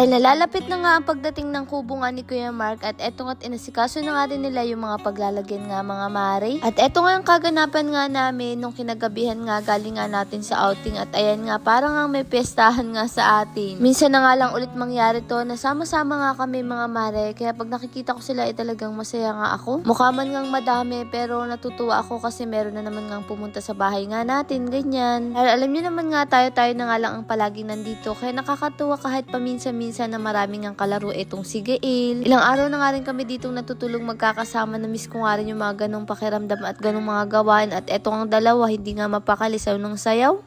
Dahil nalalapit na nga ang pagdating ng kubo nga ni Kuya Mark at eto nga't inasikaso na nga din nila yung mga paglalagyan nga mga mare. At eto nga yung kaganapan nga namin nung kinagabihan nga galing nga natin sa outing at ayan nga parang nga may piyestahan nga sa atin. Minsan na nga lang ulit mangyari to na sama-sama nga kami mga mare kaya pag nakikita ko sila ay talagang masaya nga ako. Mukha man ngang madami pero natutuwa ako kasi meron na naman ngang pumunta sa bahay nga natin ganyan. Dahil alam niyo naman nga tayo na nga lang ang palaging nandito kaya nakakatuwa kahit paminsan-minsan na maraming ang kalaro etong si Gail. Ilang araw na nga rin kami ditong natutulog magkakasama na miss ko nga rin yung mga ganong pakiramdam at ganong mga gawain at etong ang dalawa hindi nga mapakalisaw ng sayaw.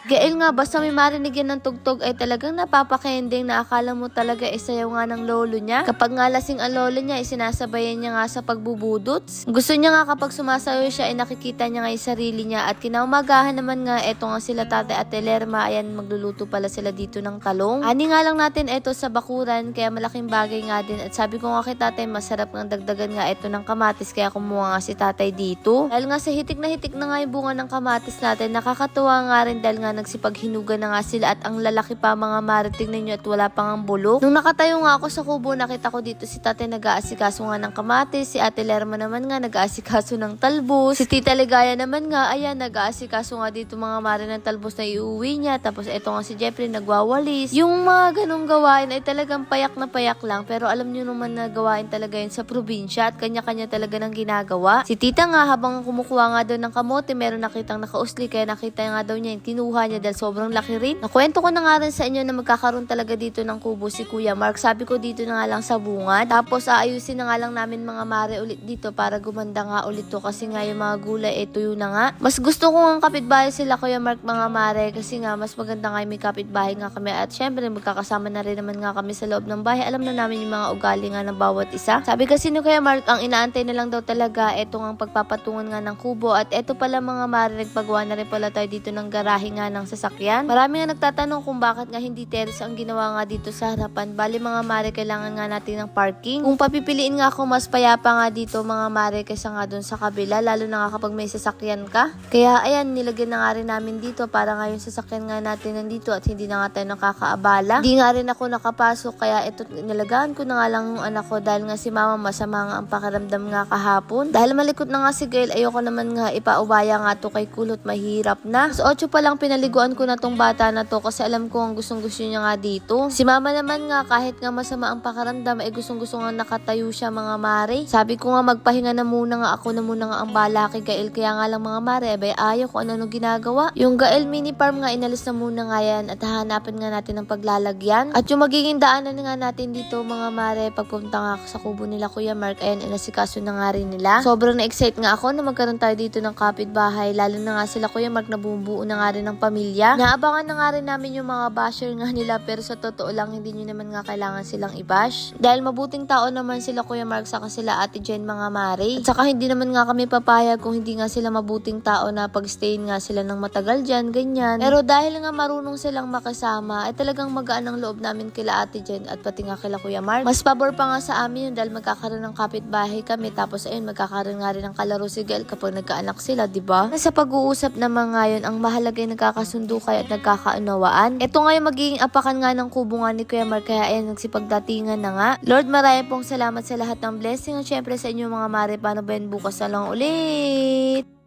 Gail nga, basta may marinig yan ng tugtog ay talagang napapakending na akala mo talaga isayaw nga ng lolo niya. Kapag nga lasing ang lolo niya, isinasabayan niya nga sa pagbubudots. Gusto niya nga kapag sumasayaw siya ay nakikita niya nga yung sarili niya at kinaumagahan naman nga eto nga sila Tatay at Lerma, ayan magluluto pala sila dito ng talong. Ani nga lang natin eto sa bakuran kaya malaking bagay nga din at sabi ko nga kay Tatay masarap ng dagdagan nga eto ng kamatis kaya kumuha nga si Tatay dito. Dahil nga sa hitik na nga yung bunga ng kamatis natin, nakakatuwa nga rin dahil nga nagsipaghinugan na nga sila at ang lalaki pa mga mare, tingnan nyo at wala pang ang bulok. Nung nakatayo nga ako sa kubo, nakita ko dito si Tatay nag-aasikaso nga ng kamatis, si Ate Lerma naman nga nag-aasikaso ng talbos, si Tita Ligaya naman nga, ayan nag-aasikaso nga dito mga mare ng talbos na iuwi niya, tapos eto nga si Jeffrey nagwawalis. Yung mga ganong gawain ay talagang payak na payak lang, pero alam nyo naman na gawain talaga yun sa probinsya at kanya-kanya talaga ng ginagawa. Si Tita nga habang kumukuha nga daw ng kamote, meron nakitang nakausli kaya nakita nga daw niya yung kinuha niya dahil sobrang laki rin. Nakwento ko na nga rin sa inyo na magkakaroon talaga dito ng kubo si Kuya Mark. Sabi ko dito na nga lang sa bungad. Tapos aayusin na nga lang namin mga mare ulit dito para gumanda nga ulit to kasi nga yung mga gulay tuyo na nga. Mas gusto ko nga kapitbahay sila Kuya Mark mga mare kasi nga mas maganda nga may kapitbahay nga kami at syempre magkakasama na rin naman nga kami sa loob ng bahay. Alam na namin yung mga ugali nga ng bawat isa. Sabi kasi ni Kuya Mark ang inaantay na lang daw talaga etong ang pagpapatungan nga ng kubo at eto pala mga mare nagpagawa na rin pala tayo dito ng garahe nga ng sasakyan. Marami nga nagtatanong kung bakit nga hindi terrace ang ginawa nga dito sa harapan. Bali mga mare, kailangan nga natin ng parking. Kung papipiliin nga ako, mas payapa nga dito mga mare kaysa nga dun sa kabila, lalo na nga kapag may sasakyan ka. Kaya ayan, nilagyan na nga rin namin dito para nga yung sasakyan nga natin nandito at hindi na nga tayo nakakaabala. Hindi nga rin ako nakapasok kaya ito nilagaan ko na nga lang yung anak ko dahil nga si mama masama nga ang pakiramdam nga kahapon. Dahil malikot na nga si Gail, ayoko naman nga ipaubaya nga to kay Kulot, mahirap na. So 8 pa lang pinaliguan ko na tong bata na to kasi alam ko ang gustong-gusto niya nga dito. Si mama naman nga kahit nga masama ang pakiramdam ay gustong-gusto nga nakatayo siya mga mare. Sabi ko nga magpahinga na muna nga ako na muna nga ang bala kay Gail kaya nga lang mga mare abay ayaw ko ano ginagawa. Yung Gail mini farm nga inalis na muna nga yan at hahanapin nga natin ng paglalagyan. At yung magiging daanan nga natin dito mga mare pagpunta nga sa kubo nila Kuya Mark ayan inasikaso na nga rin nila. Sobrang na-excite nga ako na magkaroon tayo dito ng kapitbahay lalo na nga sila Kuya Mark na bumubuo na nga rin ng pamilya. Naabangan na nga rin namin yung mga basher nga nila pero sa totoo lang hindi nyo naman nga kailangan silang i-bash. Dahil mabuting tao naman sila Kuya Mark saka sila Ate Jen mga mare. At saka hindi naman nga kami papayag kung hindi nga sila mabuting tao na pag-stayin nga sila ng matagal dyan, ganyan. Pero dahil nga marunong silang makasama ay talagang magaan ang loob namin kila Ate Jen at pati nga kila Kuya Mark. Mas pabor pa nga sa amin yun dahil magkakaroon ng kapitbahay kami tapos ayun magkakaroon nga rin ng kalaro si Gail kapag nagkaanak sila, diba? Sa pag-uusap naman ngayon ang mahalaga ay nagkakasundo kayo at nagkakaunawaan. Ito nga yung magiging apakan nga ng kubo nga ni Kuya Mark kaya ayan nagsipagdatingan na nga. Lord maraming pong salamat sa lahat ng blessing at syempre sa inyo mga mare paano ba yan bukas na lang ulit.